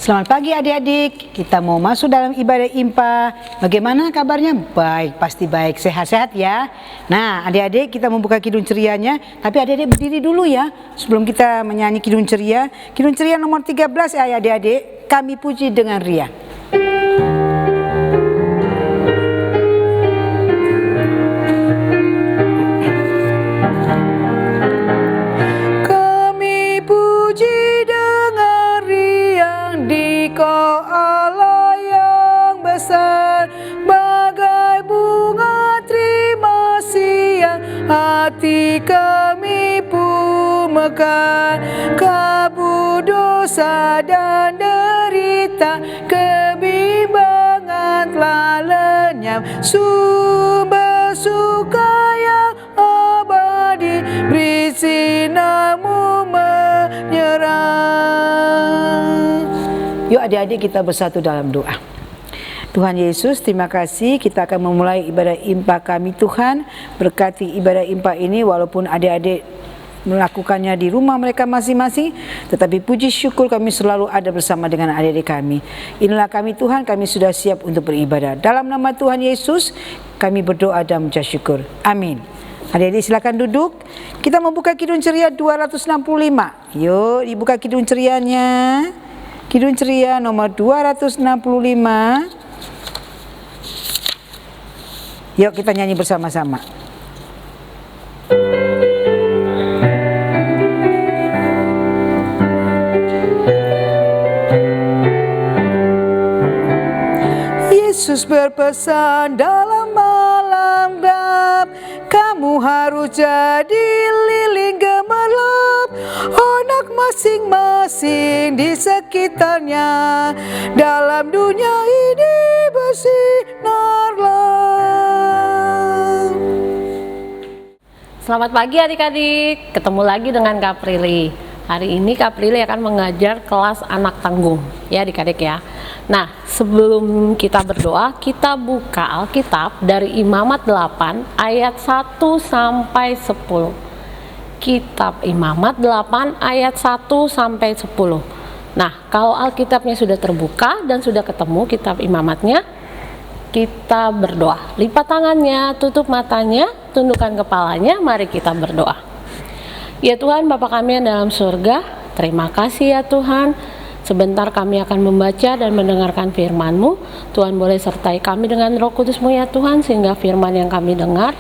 Selamat pagi adik-adik, kita mau masuk dalam ibadah IMPA. Bagaimana kabarnya? Baik, pasti baik, sehat-sehat ya. Nah adik-adik, kita membuka kidung cerianya. Tapi adik-adik berdiri dulu ya, sebelum kita menyanyi kidung ceria. Kidung ceria nomor 13 ya adik-adik, kami puji dengan riang. Kau Allah yang besar, bagai bunga terima kasih yang hati kami pun mekar. Kabut dosa dan derita, kebimbangan telah lenyap. Sumber suka yang abadi, beri sinar-Mu menyerang. Yuk adik-adik kita bersatu dalam doa. Tuhan Yesus, terima kasih, kita akan memulai ibadah IMPA kami Tuhan. Berkati ibadah IMPA ini walaupun adik-adik melakukannya di rumah mereka masing-masing, tetapi puji syukur kami selalu ada bersama dengan adik-adik kami. Inilah kami Tuhan, kami sudah siap untuk beribadah. Dalam nama Tuhan Yesus kami berdoa dan mengucap syukur. Amin. Adik-adik silakan duduk. Kita membuka kidung ceria 265. Yuk dibuka kidung cerianya. Kidung ceria nomor 265. Yuk kita nyanyi bersama-sama. Yesus berpesan dalam malam gelap, kamu harus jadi lilin gemerlap. Anak masing-masing di sekitarnya, dalam dunia ini bersinarlah. Selamat pagi adik-adik, ketemu lagi dengan Kak Prilly. Hari ini Kak Prilly akan mengajar kelas anak tanggung ya adik-adik ya. Nah sebelum kita berdoa, kita buka Alkitab dari Imamat 8 ayat 1 sampai 10. Kitab Imamat 8 ayat 1 sampai 10. Nah, kalau Alkitabnya sudah terbuka dan sudah ketemu kitab Imamatnya, kita berdoa. Lipat tangannya, tutup matanya, tundukkan kepalanya, mari kita berdoa. Ya Tuhan, Bapa kami yang dalam surga, terima kasih ya Tuhan. Sebentar kami akan membaca dan mendengarkan firman-Mu. Tuhan boleh sertai kami dengan Roh Kudus-Mu ya Tuhan, sehingga firman yang kami dengar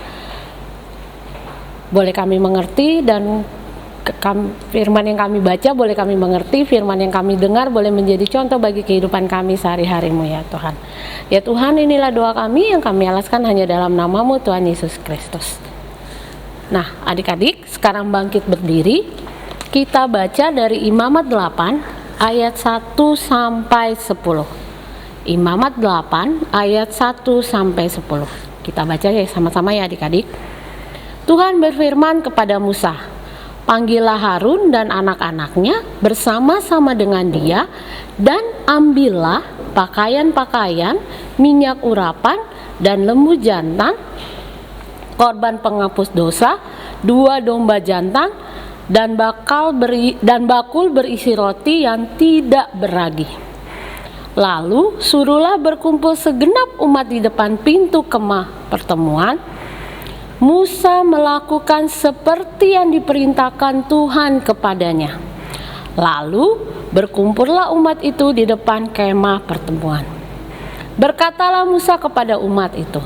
boleh kami mengerti, dan firman yang kami baca boleh kami mengerti, firman yang kami dengar boleh menjadi contoh bagi kehidupan kami sehari-harimu ya Tuhan. Ya Tuhan, inilah doa kami yang kami alaskan hanya dalam nama-Mu Tuhan Yesus Kristus. Nah adik-adik sekarang bangkit berdiri, kita baca dari Imamat 8 ayat 1 sampai 10. Imamat 8 ayat 1 sampai 10. Kita baca ya sama-sama ya adik-adik. Tuhan berfirman kepada Musa, panggillah Harun dan anak-anaknya bersama-sama dengan dia, dan ambillah pakaian-pakaian, minyak urapan, dan lembu jantan, korban penghapus dosa, 2 domba jantan, dan bakul berisi roti yang tidak beragi. Lalu suruhlah berkumpul segenap umat di depan pintu kemah pertemuan. Musa melakukan seperti yang diperintahkan Tuhan kepadanya. Lalu berkumpullah umat itu di depan kemah pertemuan. Berkatalah Musa kepada umat itu,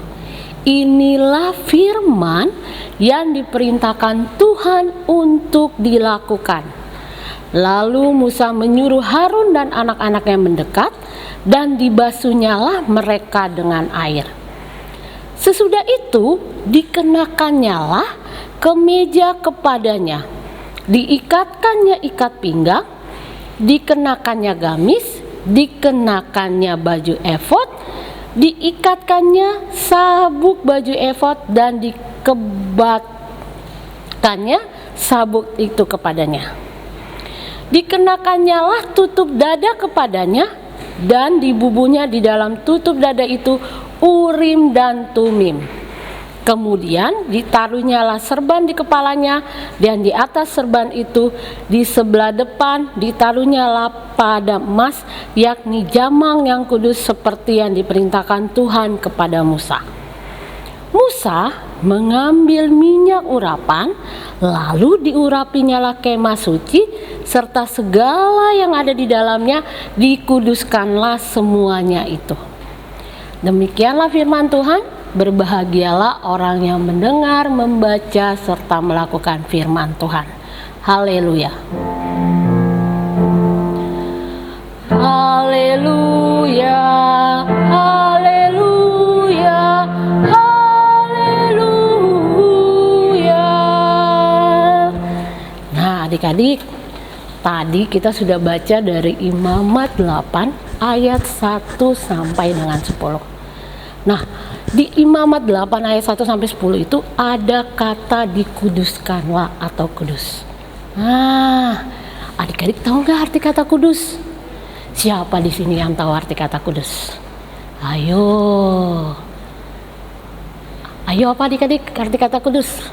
inilah firman yang diperintahkan Tuhan untuk dilakukan. Lalu Musa menyuruh Harun dan anak-anaknya mendekat, dan dibasuhnyalah mereka dengan air. Sesudah itu dikenakannyalah kemeja kepadanya, diikatkannya ikat pinggang, dikenakannya gamis, dikenakannya baju efod, diikatkannya sabuk baju efod, dan dikebatkannya sabuk itu kepadanya. Dikenakannyalah tutup dada kepadanya, dan dibubuhnya di dalam tutup dada itu Urim dan Tumim. Kemudian ditaruhnyalah serban di kepalanya, dan di atas serban itu di sebelah depan ditaruhnyalah pada emas, yakni jamang yang kudus seperti yang diperintahkan Tuhan kepada Musa. Musa mengambil minyak urapan, lalu diurapinyalah kemah suci serta segala yang ada di dalamnya, dikuduskanlah semuanya itu. Demikianlah firman Tuhan. Berbahagialah orang yang mendengar, membaca, serta melakukan firman Tuhan. Haleluya. Haleluya. Haleluya. Haleluya. Nah, adik-adik, tadi kita sudah baca dari Imamat 8 ayat 1 sampai dengan 10. Nah, di Imamat 8 ayat 1 sampai 10 itu ada kata dikuduskanlah atau kudus. Nah, adik-adik tahu nggak arti kata kudus? Siapa di sini yang tahu arti kata kudus? Ayo. Ayo apa adik-adik arti kata kudus?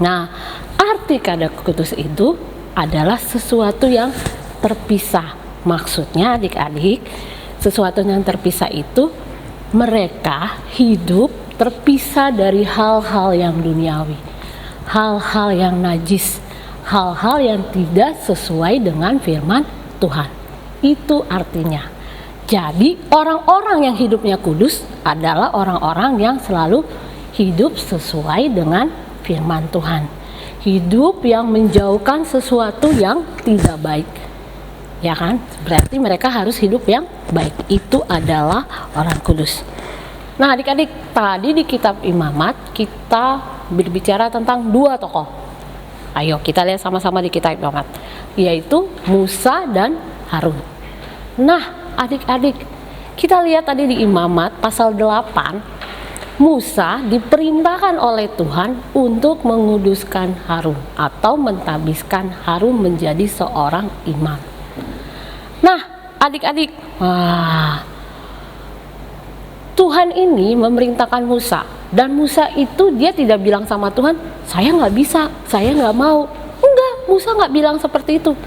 Nah, arti kata kudus itu adalah sesuatu yang terpisah. Maksudnya adik-adik, sesuatu yang terpisah itu mereka hidup terpisah dari hal-hal yang duniawi, hal-hal yang najis, hal-hal yang tidak sesuai dengan firman Tuhan. Itu artinya. Jadi orang-orang yang hidupnya kudus adalah orang-orang yang selalu hidup sesuai dengan firman Tuhan. Hidup yang menjauhkan sesuatu yang tidak baik. Ya kan? Berarti mereka harus hidup yang baik. Itu adalah orang kudus. Nah, adik-adik, tadi di kitab Imamat kita berbicara tentang dua tokoh. Ayo kita lihat sama-sama di kitab Imamat, yaitu Musa dan Harun. Nah, adik-adik, kita lihat tadi di Imamat pasal 8, Musa diperintahkan oleh Tuhan untuk menguduskan Harun atau mentabiskan Harun menjadi seorang imam. Nah, adik-adik, Tuhan ini memerintahkan Musa, dan Musa itu dia tidak bilang sama Tuhan, saya nggak bisa, saya nggak mau. Enggak, Musa nggak bilang seperti itu.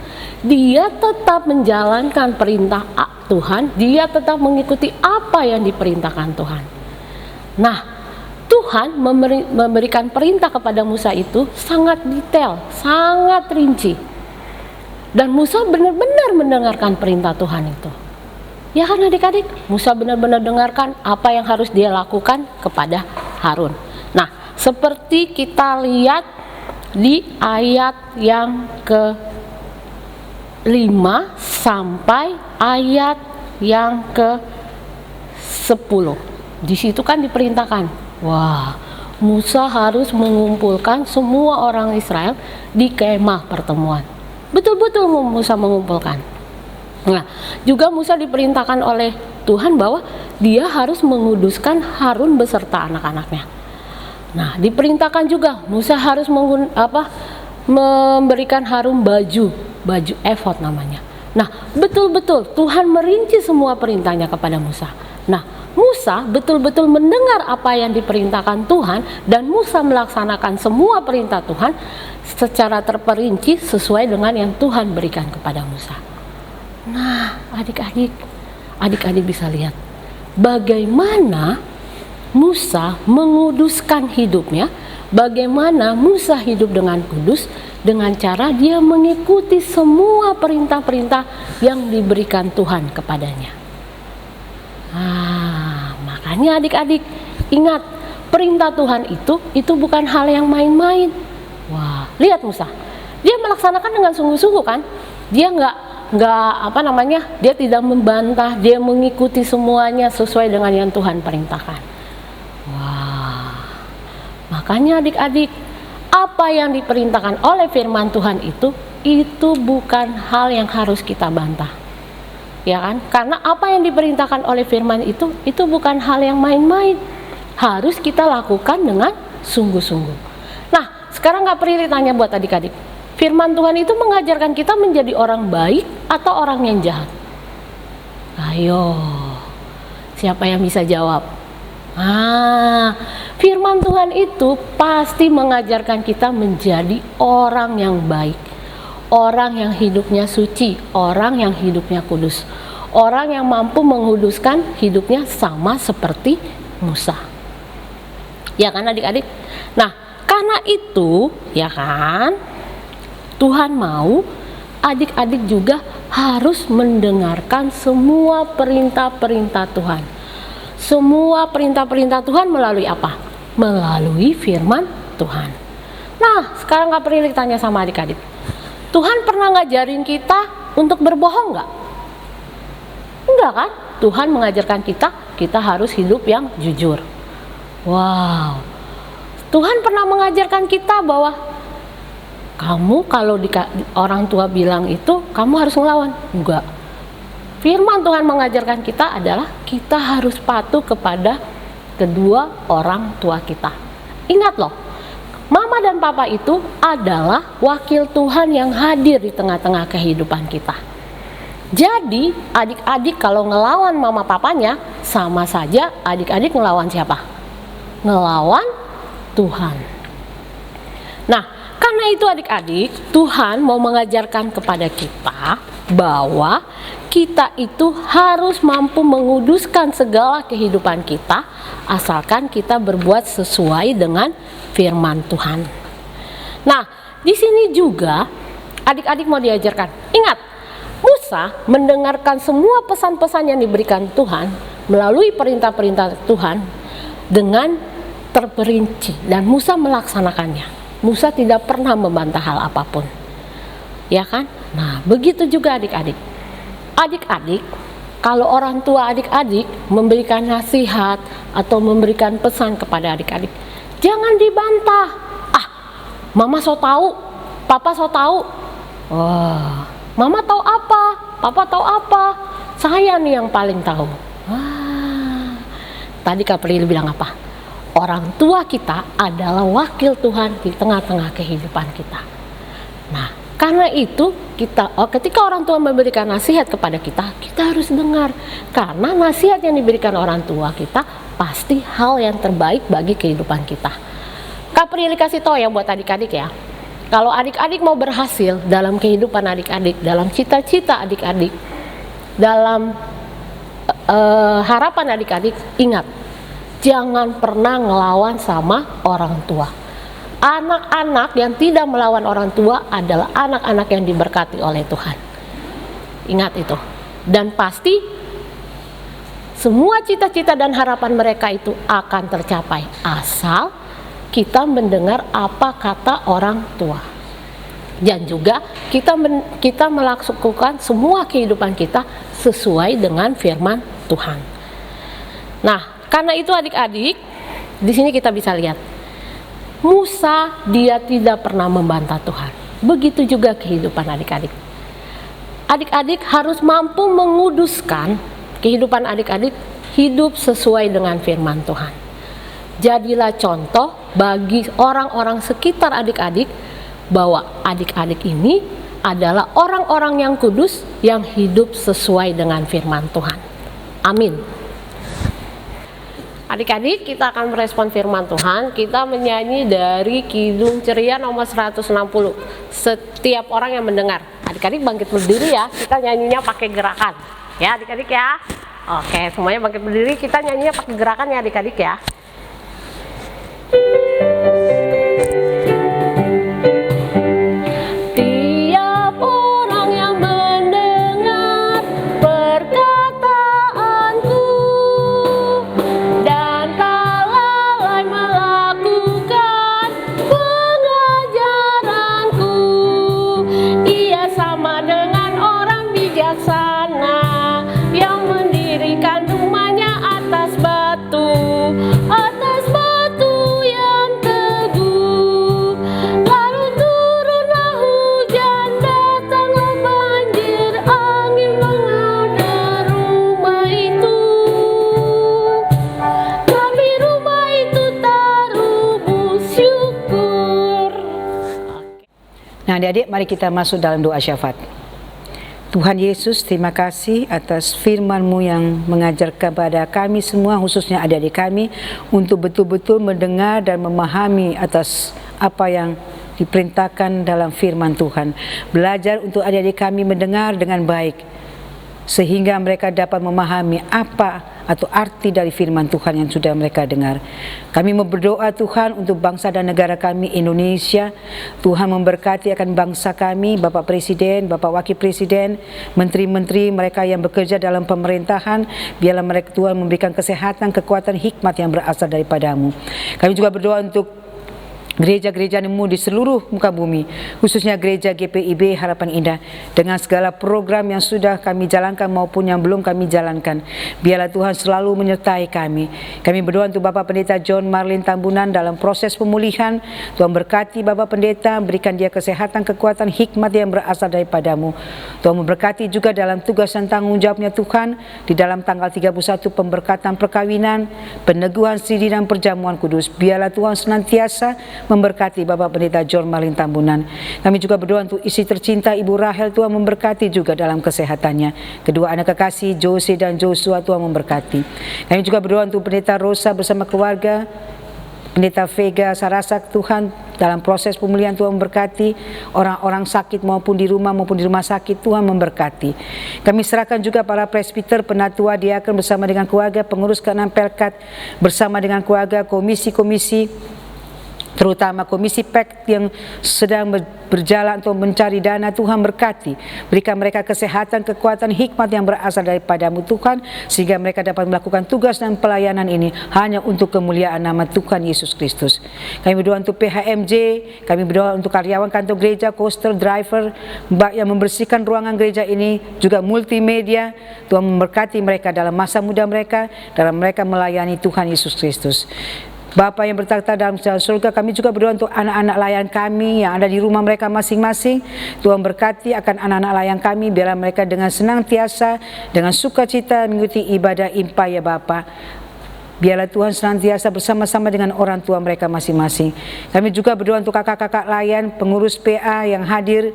Dia tetap menjalankan perintah Tuhan, dia tetap mengikuti apa yang diperintahkan Tuhan. Nah, Tuhan memberikan perintah kepada Musa itu sangat detail, sangat rinci. Dan Musa benar-benar mendengarkan perintah Tuhan itu. Ya kan adik-adik? Musa benar-benar dengarkan apa yang harus dia lakukan kepada Harun. Nah, seperti kita lihat di ayat yang ke-5 sampai ayat yang ke-10. Di situ kan diperintahkan, wah, Musa harus mengumpulkan semua orang Israel di kemah pertemuan. Betul-betul Musa mengumpulkan. Nah, juga Musa diperintahkan oleh Tuhan bahwa dia harus menguduskan Harun beserta anak-anaknya. Nah, diperintahkan juga Musa harus memberikan Harun baju efod namanya. Nah, betul-betul Tuhan merinci semua perintahnya kepada Musa. Nah, Musa betul-betul mendengar apa yang diperintahkan Tuhan, dan Musa melaksanakan semua perintah Tuhan secara terperinci sesuai dengan yang Tuhan berikan kepada Musa. Nah, adik-adik bisa lihat bagaimana Musa menguduskan hidupnya, bagaimana Musa hidup dengan kudus dengan cara dia mengikuti semua perintah-perintah yang diberikan Tuhan kepadanya. Makanya adik-adik ingat, perintah Tuhan itu bukan hal yang main-main. Wah, lihat Musa, dia melaksanakan dengan sungguh-sungguh kan? Dia dia tidak membantah, dia mengikuti semuanya sesuai dengan yang Tuhan perintahkan. Wah, makanya adik-adik, apa yang diperintahkan oleh firman Tuhan itu bukan hal yang harus kita bantah. Ya kan? Karena apa yang diperintahkan oleh firman itu bukan hal yang main-main. Harus kita lakukan dengan sungguh-sungguh. Nah, sekarang nggak perlu ditanya buat adik-adik. Firman Tuhan itu mengajarkan kita menjadi orang baik atau orang yang jahat? Ayo, siapa yang bisa jawab? Firman Tuhan itu pasti mengajarkan kita menjadi orang yang baik, orang yang hidupnya suci, orang yang hidupnya kudus, orang yang mampu menguduskan hidupnya sama seperti Musa. Ya kan adik-adik? Nah, karena itu ya kan, Tuhan mau adik-adik juga harus mendengarkan semua perintah-perintah Tuhan. Semua perintah-perintah Tuhan melalui apa? Melalui firman Tuhan. Nah, sekarang Kak Prilly tanya sama adik-adik. Tuhan pernah ngajarin kita untuk berbohong nggak? Enggak kan? Tuhan mengajarkan kita harus hidup yang jujur. Wow. Tuhan pernah mengajarkan kita bahwa kamu kalau orang tua bilang itu, kamu harus ngelawan. Enggak. Firman Tuhan mengajarkan kita adalah kita harus patuh kepada kedua orang tua kita. Ingat loh, Mama dan Papa itu adalah wakil Tuhan yang hadir di tengah-tengah kehidupan kita. Jadi adik-adik kalau ngelawan Mama Papanya, sama saja adik-adik ngelawan siapa? Ngelawan Tuhan. Nah, karena itu adik-adik, Tuhan mau mengajarkan kepada kita bahwa kita itu harus mampu menguduskan segala kehidupan kita, asalkan kita berbuat sesuai dengan firman Tuhan. Nah, di sini juga adik-adik mau diajarkan. Ingat, Musa mendengarkan semua pesan-pesan yang diberikan Tuhan melalui perintah-perintah Tuhan dengan terperinci, dan Musa melaksanakannya. Musa tidak pernah membantah hal apapun. Ya kan? Nah, begitu juga adik-adik. Adik-adik, kalau orang tua adik-adik memberikan nasihat atau memberikan pesan kepada adik-adik, jangan dibantah. Mama so tahu, papa so tahu. Wah, mama tahu apa? Papa tahu apa? Saya nih yang paling tahu. Tadi Kak Prilly bilang apa? Orang tua kita adalah wakil Tuhan di tengah-tengah kehidupan kita. Nah, karena itu ketika orang tua memberikan nasihat kepada kita, kita harus dengar. Karena nasihat yang diberikan orang tua kita pasti hal yang terbaik bagi kehidupan kita. Kak Prilly kasih tahu ya buat adik-adik ya. Kalau adik-adik mau berhasil dalam kehidupan adik-adik, dalam cita-cita adik-adik, dalam harapan adik-adik, ingat, jangan pernah ngelawan sama orang tua. Anak-anak yang tidak melawan orang tua adalah anak-anak yang diberkati oleh Tuhan. Ingat itu. Dan pasti semua cita-cita dan harapan mereka itu akan tercapai asal kita mendengar apa kata orang tua. Dan juga kita melakukan semua kehidupan kita sesuai dengan firman Tuhan. Nah, karena itu adik-adik, di sini kita bisa lihat Musa dia tidak pernah membantah Tuhan. Begitu juga kehidupan adik-adik. Adik-adik harus mampu menguduskan kehidupan adik-adik hidup sesuai dengan firman Tuhan. Jadilah contoh bagi orang-orang sekitar adik-adik bahwa adik-adik ini adalah orang-orang yang kudus yang hidup sesuai dengan firman Tuhan. Amin. Adik-adik, kita akan merespon firman Tuhan. Kita menyanyi dari Kidung Ceria nomor 160. Setiap orang yang mendengar. Adik-adik bangkit berdiri ya. Kita nyanyinya pakai gerakan. Ya adik-adik ya. Oke, semuanya bangkit berdiri. Kita nyanyinya pakai gerakan ya adik-adik ya. Nah adik-adik, mari kita masuk dalam doa syafaat. Tuhan Yesus, terima kasih atas firman-Mu yang mengajar kepada kami semua, khususnya adik-adik kami, untuk betul-betul mendengar dan memahami atas apa yang diperintahkan dalam firman Tuhan. Belajar untuk adik-adik kami mendengar dengan baik, sehingga mereka dapat memahami apa atau arti dari firman Tuhan yang sudah mereka dengar. Kami berdoa Tuhan untuk bangsa dan negara kami Indonesia. Tuhan memberkati akan bangsa kami, Bapak Presiden, Bapak Wakil Presiden, menteri-menteri mereka yang bekerja dalam pemerintahan. Biarlah mereka Tuhan memberikan kesehatan, kekuatan, hikmat yang berasal daripadamu. Kami juga berdoa untuk gereja-gereja-Mu di seluruh muka bumi, khususnya gereja GPIB Harapan Indah, dengan segala program yang sudah kami jalankan maupun yang belum kami jalankan. Biarlah Tuhan selalu menyertai kami. Kami berdoa untuk Bapak Pendeta John Marlin Tambunan dalam proses pemulihan. Tuhan berkati Bapak Pendeta, berikan dia kesehatan, kekuatan, hikmat yang berasal daripadamu. Tuhan memberkati juga dalam tugas dan tanggung jawabnya Tuhan, di dalam tanggal 31 pemberkatan perkawinan, peneguhan siri dan perjamuan kudus. Biarlah Tuhan senantiasa memberkati Bapak Pendeta John Marlin Tambunan. Kami juga berdoa untuk istri tercinta Ibu Rahel, Tuhan memberkati juga dalam kesehatannya. Kedua anak kekasih Jose dan Joshua, Tuhan memberkati. Kami juga berdoa untuk Pendeta Rosa bersama keluarga, Pendeta Vega Sarasak, Tuhan dalam proses pemulihan Tuhan memberkati orang-orang sakit maupun di rumah sakit, Tuhan memberkati. Kami serahkan juga para presbiter, penatua, diakon bersama dengan keluarga, pengurus ke-6 Pelkat bersama dengan keluarga, komisi-komisi, terutama Komisi PEK yang sedang berjalan untuk mencari dana. Tuhan berkati, berikan mereka kesehatan, kekuatan, hikmat yang berasal daripadamu Tuhan, sehingga mereka dapat melakukan tugas dan pelayanan ini hanya untuk kemuliaan nama Tuhan Yesus Kristus. Kami berdoa untuk PHMJ, kami berdoa untuk karyawan kantor gereja, coaster, driver, mbak yang membersihkan ruangan gereja ini, juga multimedia. Tuhan memberkati mereka dalam masa muda mereka, dalam mereka melayani Tuhan Yesus Kristus. Bapa yang bertakhta dalam surga, kami juga berdoa untuk anak-anak layan kami yang ada di rumah mereka masing-masing. Tuhan berkati akan anak-anak layan kami, biarlah mereka dengan senantiasa, dengan sukacita mengikuti ibadah impa ya Bapa. Biarlah Tuhan senantiasa bersama-sama dengan orang tua mereka masing-masing. Kami juga berdoa untuk kakak-kakak layan, pengurus PA yang hadir,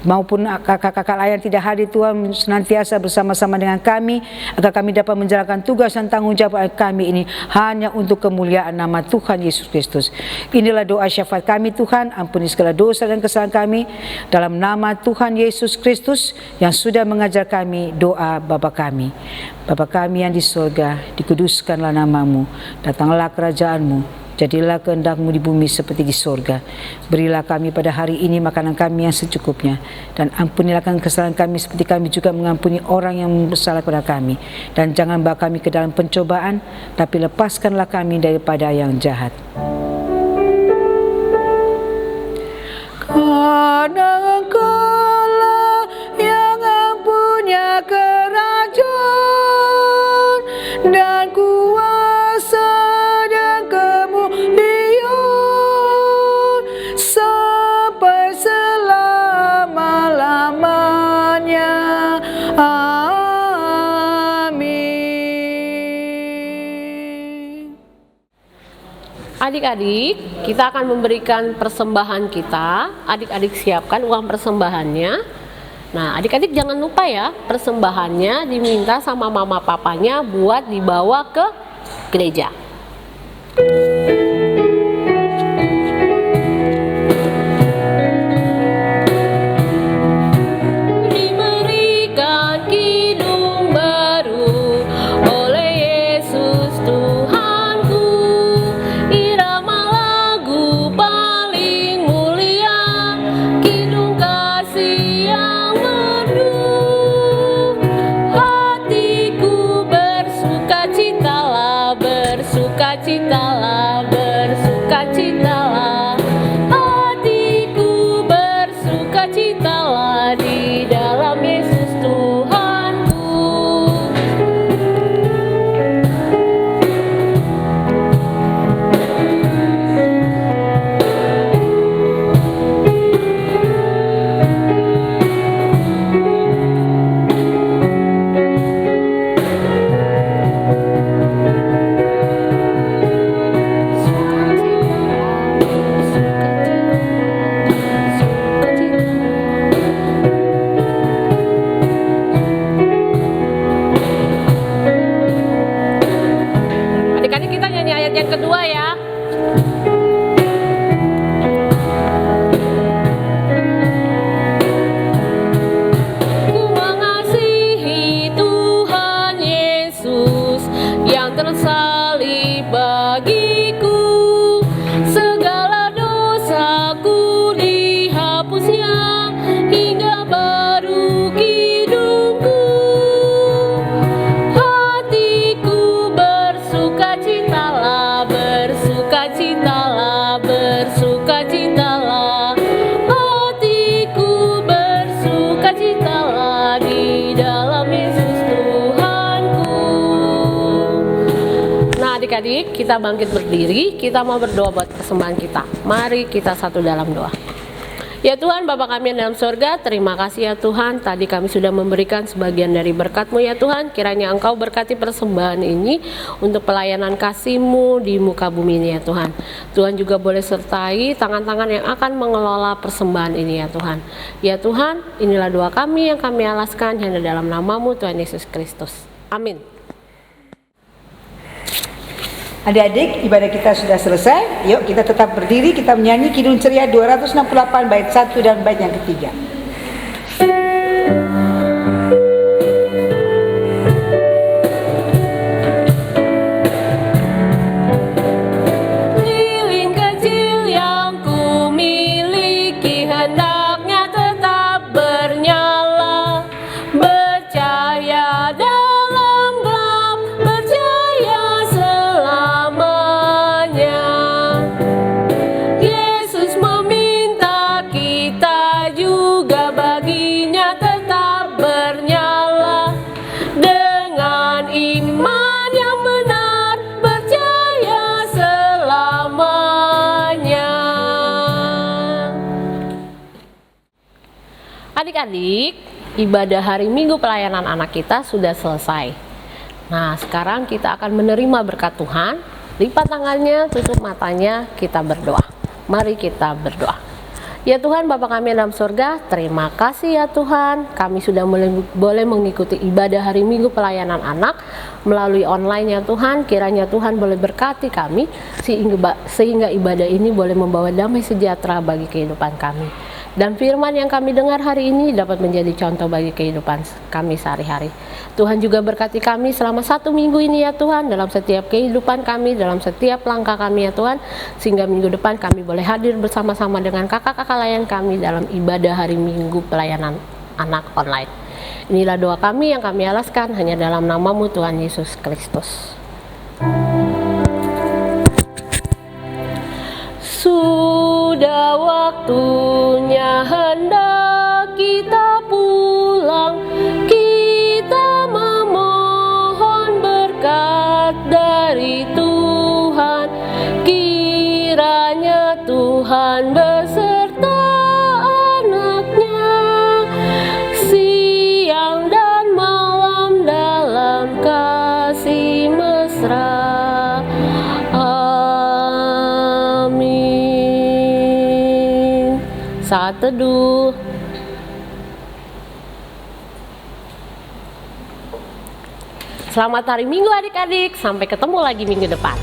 maupun kakak-kakak layan tidak hadir. Tuhan senantiasa bersama-sama dengan kami, agar kami dapat menjalankan tugas dan tanggung jawab kami ini hanya untuk kemuliaan nama Tuhan Yesus Kristus. Inilah doa syafaat kami Tuhan, ampuni segala dosa dan kesalahan kami, dalam nama Tuhan Yesus Kristus yang sudah mengajar kami doa Bapa kami. Bapa kami yang di surga, dikuduskanlah namamu, datanglah kerajaanmu, jadilah kehendak-Mu di bumi seperti di surga. Berilah kami pada hari ini makanan kami yang secukupnya, dan ampunilah kesalahan kami seperti kami juga mengampuni orang yang bersalah kepada kami. Dan jangan bawa kami ke dalam pencobaan, tapi lepaskanlah kami daripada yang jahat. Karena Engkaulah yang mempunyai kerajaan dan kuasa dan kemuliaan sampai selama-lamanya. Amin. Adik-adik, kita akan memberikan persembahan kita. Adik-adik siapkan uang persembahannya. Nah, adik-adik jangan lupa ya, persembahannya diminta sama mama papanya buat dibawa ke gereja. Diberikan kidung baru oleh Yesus Tuhanku, irama lagu paling mulia, kidung kasih yang merdu. Hatiku bersukacitalah, bersukacitalah, bersukacitalah. Hatiku bersukacitalah di dalam Yesus Tuhanku. bait yang kedua ya. Ku mengasihi Tuhan Yesus yang tersalib bagiku, segala dosaku dihapusnya hingga baru hidupku. Hatiku bersukacitalah, bersukacitalah, bersukacitalah. Hatiku bersukacitalah di dalam Yesus Tuhanku. Nah adik-adik, kita bangkit berdiri, kita mau berdoa buat persembahan kita. Mari kita satu dalam doa. Ya Tuhan, Bapa kami yang dalam surga, terima kasih ya Tuhan, tadi kami sudah memberikan sebagian dari berkat-Mu ya Tuhan. Kiranya Engkau berkati persembahan ini untuk pelayanan kasih-Mu di muka bumi ini ya Tuhan. Tuhan juga boleh sertai tangan-tangan yang akan mengelola persembahan ini ya Tuhan. Ya Tuhan, inilah doa kami yang kami alaskan hanya dalam nama-Mu Tuhan Yesus Kristus. Amin. Adik-adik, ibadah kita sudah selesai. Yuk kita tetap berdiri, kita menyanyi Kidung Ceria 268 bait 1 dan bait yang ketiga. Lilin kecil yang ku miliki hendaknya tetap bernyala, bercahaya dalam gelap, percaya selamanya. Yesus meminta kita juga baginya tetap bernyala, dengan iman yang benar, percaya selamanya. Adik-adik, ibadah hari Minggu pelayanan anak kita sudah selesai. Nah, sekarang kita akan menerima berkat Tuhan. Lipat tangannya, tutup matanya, kita berdoa. Mari kita berdoa. Ya Tuhan, Bapa kami yang dalam surga, terima kasih ya Tuhan, kami sudah boleh mengikuti ibadah hari Minggu pelayanan anak melalui online ya Tuhan. Kiranya Tuhan boleh berkati kami sehingga ibadah ini boleh membawa damai sejahtera bagi kehidupan kami. Dan firman yang kami dengar hari ini dapat menjadi contoh bagi kehidupan kami sehari-hari. Tuhan juga berkati kami selama 1 minggu ini ya Tuhan, dalam setiap kehidupan kami, dalam setiap langkah kami ya Tuhan, sehingga minggu depan kami boleh hadir bersama-sama dengan kakak-kakak layan kami dalam ibadah hari Minggu pelayanan anak online. Inilah doa kami yang kami alaskan hanya dalam nama-Mu Tuhan Yesus Kristus. Sudah waktunya hendak kita pulang, kita memohon berkat dari Tuhan. Kiranya Tuhan beserta anak-Nya siang dan malam dalam kasih mesra. Saat teduh. Selamat hari Minggu adik-adik, sampai ketemu lagi minggu depan.